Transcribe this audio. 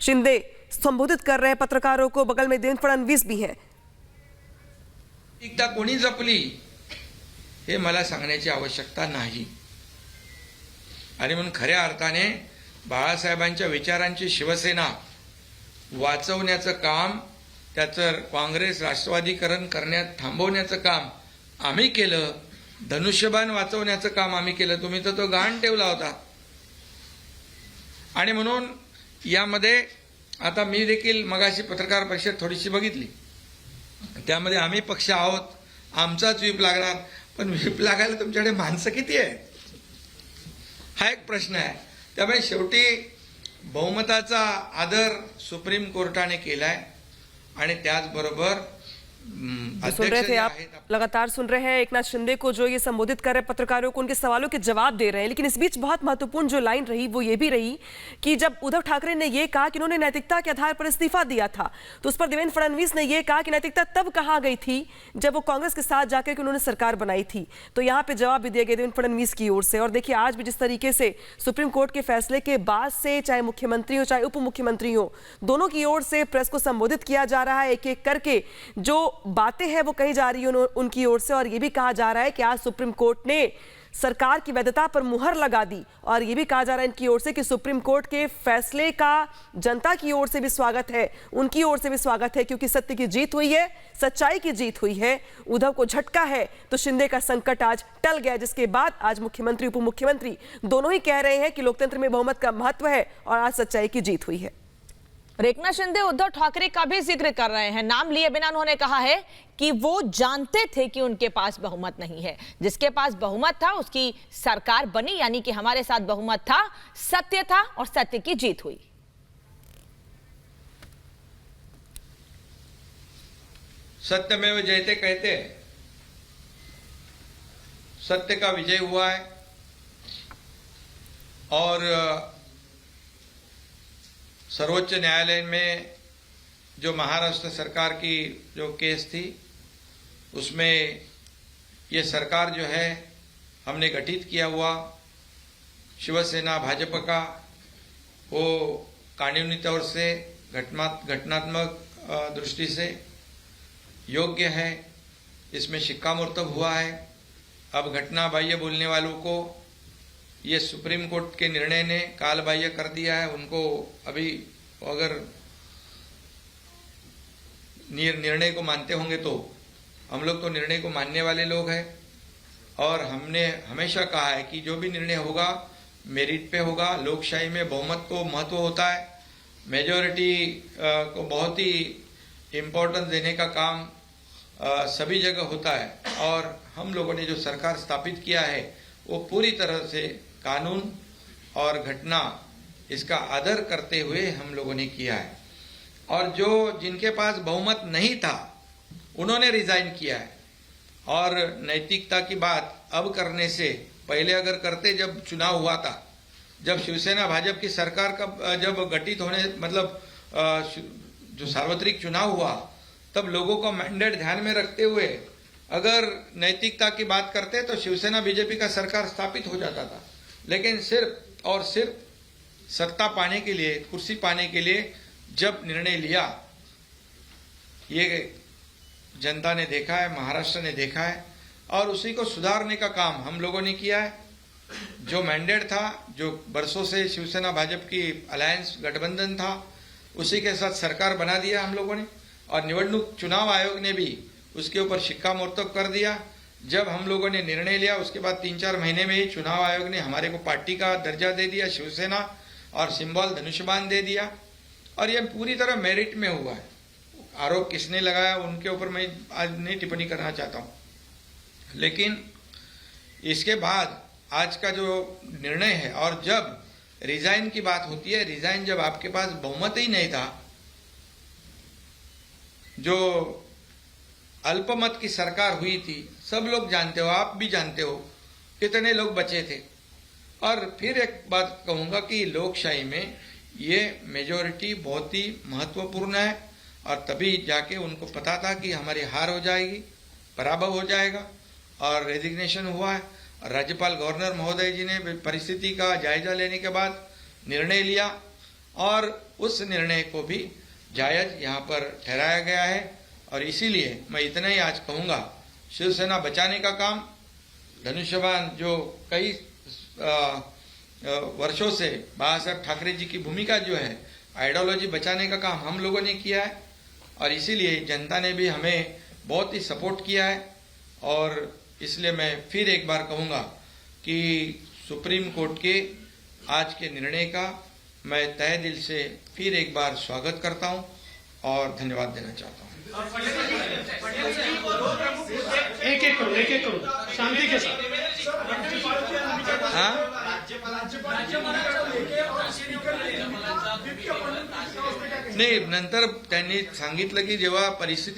शिंदे संबोधित कर रहे हैं पत्रकारों को, बगल में देवेंद्र फडणवीस भी हैं। एकदा कोणी जपली हे मला सांगण्याची आवश्यकता नाही आणि म्हणून खऱ्या अर्थाने बाळासाहेबांच्या विचारांची शिवसेना वाचवण्याचं काम, त्याचं काँग्रेस राष्ट्रवादीकरण करण्यात थांबवण्याचं काम आम्ही केलं, धनुष्यबाण वाचवण्याचं काम आम्ही केलं. तुम्ही तर तो गाण ठेवला होता. आणि म्हणून यामध्ये आता मी देखील मगाशी पत्रकार परिषद थोडीशी बघितली, त्यामध्ये आम्ही पक्ष आहोत, आमचाच व्हीप लागणार, पण व्हीप लागायला तुमच्याकडे माणसं किती आहे हा एक प्रश्न आहे. त्यामुळे शेवटी बहुमताचा आदर सुप्रीम कोर्टाने केलाय आणि त्याचबरोबर सुन रहे थे आप, लगातार सुन रहे हैं एकनाथ शिंदे को जो ये संबोधित कर रहे पत्रकारों को, उनके सवालों के जवाब दे रहे हैं। लेकिन इस बीच बहुत महत्वपूर्ण जो लाइन रही वो ये भी रही कि जब उद्धव ठाकरे ने ये कहा कि उन्होंने नैतिकता के आधार पर इस्तीफा दिया था, तो उस पर देवेंद्र फडणवीस ने ये कहा कि नैतिकता तब कहाँ गई थी जब वो कांग्रेस के साथ जाकर के उन्होंने सरकार बनाई थी। तो यहाँ पे जवाब भी दिया गया देवेंद्र फडणवीस की ओर से। और देखिए आज भी जिस तरीके से सुप्रीम कोर्ट के फैसले के बाद से चाहे मुख्यमंत्री हो चाहे उप मुख्यमंत्री हो, दोनों की ओर से प्रेस को संबोधित किया जा रहा है, एक एक करके जो बातें हैं वो कही जा रही है उनकी ओर से। और ये भी कहा जा रहा है कि आज सुप्रीम कोर्ट ने सरकार की वैधता पर मुहर लगा दी। और ये भी कहा जा रहा है इनकी ओर से कि सुप्रीम कोर्ट के फैसले का जनता की ओर से भी स्वागत है, उनकी ओर से भी स्वागत है, क्योंकि सत्य की जीत हुई है, सच्चाई की जीत हुई है। उद्धव को झटका है तो शिंदे का संकट आज टल गया, जिसके बाद आज मुख्यमंत्री उप मुख्यमंत्री दोनों ही कह रहे हैं कि लोकतंत्र में बहुमत का महत्व है और आज सच्चाई की जीत हुई है। एकनाथ शिंदे उद्धव ठाकरे का भी जिक्र कर रहे हैं, नाम लिए बिना उन्होंने कहा है कि वो जानते थे कि उनके पास बहुमत नहीं है, जिसके पास बहुमत था उसकी सरकार बनी, यानी कि हमारे साथ बहुमत था, सत्य था और सत्य की जीत हुई। सत्यमेव जयते कहते, सत्य का विजय हुआ है। और सर्वोच्च न्यायालय में जो महाराष्ट्र सरकार की जो केस थी, उसमें ये सरकार जो है हमने गठित किया हुआ शिवसेना भाजपा का, वो कानूनी तौर से घटनात्मक दृष्टि से योग्य है, इसमें शिक्कामोर्तब हुआ है। अब घटना बाह्य बोलने वालों को ये सुप्रीम कोर्ट के निर्णय ने काल बाह्य कर दिया है। उनको अभी अगर निर्णय को मानते होंगे तो हम लोग तो निर्णय को मानने वाले लोग हैं, और हमने हमेशा कहा है कि जो भी निर्णय होगा मेरिट पे होगा। लोकशाही में बहुमत को महत्व होता है, मेजॉरिटी को बहुत ही इम्पोर्टेंस देने का काम सभी जगह होता है। और हम लोगों ने जो सरकार स्थापित किया है वो पूरी तरह से कानून और घटना इसका आदर करते हुए हम लोगों ने किया है। और जो जिनके पास बहुमत नहीं था उन्होंने रिजाइन किया है। और नैतिकता की बात अब करने से पहले अगर करते, जब चुनाव हुआ था, जब शिवसेना भाजपा की सरकार का जब गठित होने मतलब जो सार्वत्रिक चुनाव हुआ, तब लोगों का मैंडेट ध्यान में रखते हुए अगर नैतिकता की बात करते तो शिवसेना बीजेपी का सरकार स्थापित हो जाता था। लेकिन सिर्फ और सिर्फ सत्ता पाने के लिए, कुर्सी पाने के लिए जब निर्णय लिया, ये जनता ने देखा है, महाराष्ट्र ने देखा है, और उसी को सुधारने का काम हम लोगों ने किया है। जो मैंडेट था, जो बरसों से शिवसेना भाजपा की अलायंस गठबंधन था, उसी के साथ सरकार बना दिया हम लोगों ने। और निवडणूक चुनाव आयोग ने भी उसके ऊपर शिक्कामोर्तब कर दिया। जब हम लोगों ने निर्णय लिया उसके बाद 3-4 महीने में ही चुनाव आयोग ने हमारे को पार्टी का दर्जा दे दिया, शिवसेना, और सिंबल धनुष्यबाण दे दिया। और ये पूरी तरह मेरिट में हुआ है। आरोप किसने लगाया उनके ऊपर मैं आज नहीं टिप्पणी करना चाहता हूँ, लेकिन इसके बाद आज का जो निर्णय है, और जब रिजाइन की बात होती है, रिजाइन जब आपके पास बहुमत ही नहीं था, जो अल्पमत की सरकार हुई थी, सब लोग जानते हो, आप भी जानते हो कितने लोग बचे थे। और फिर एक बात कहूंगा कि लोकशाही में ये मेजॉरिटी बहुत ही महत्वपूर्ण है, और तभी जाके उनको पता था कि हमारी हार हो जाएगी, पराभव हो जाएगा, और रेजिग्नेशन हुआ है। और राज्यपाल गवर्नर महोदय जी ने परिस्थिति का जायजा लेने के बाद निर्णय लिया, और उस निर्णय को भी जायज यहाँ पर ठहराया गया है। और इसीलिए मैं इतना ही आज कहूँगा, शिवसेना बचाने का काम, धनुष्यबाण जो कई वर्षों से बाला साहब ठाकरे जी की भूमिका जो है, आइडियोलॉजी बचाने का काम हम लोगों ने किया है और इसीलिए जनता ने भी हमें बहुत ही सपोर्ट किया है। और इसलिए मैं फिर एक बार कहूँगा कि सुप्रीम कोर्ट के आज के निर्णय का मैं तहे दिल से फिर एक बार स्वागत करता हूँ और धन्यवाद देना चाहता हूँ। एक एक करो शांति के साथ। नाही, नंतर त्यांनी सांगितलं की जेव्हा परिस्थिती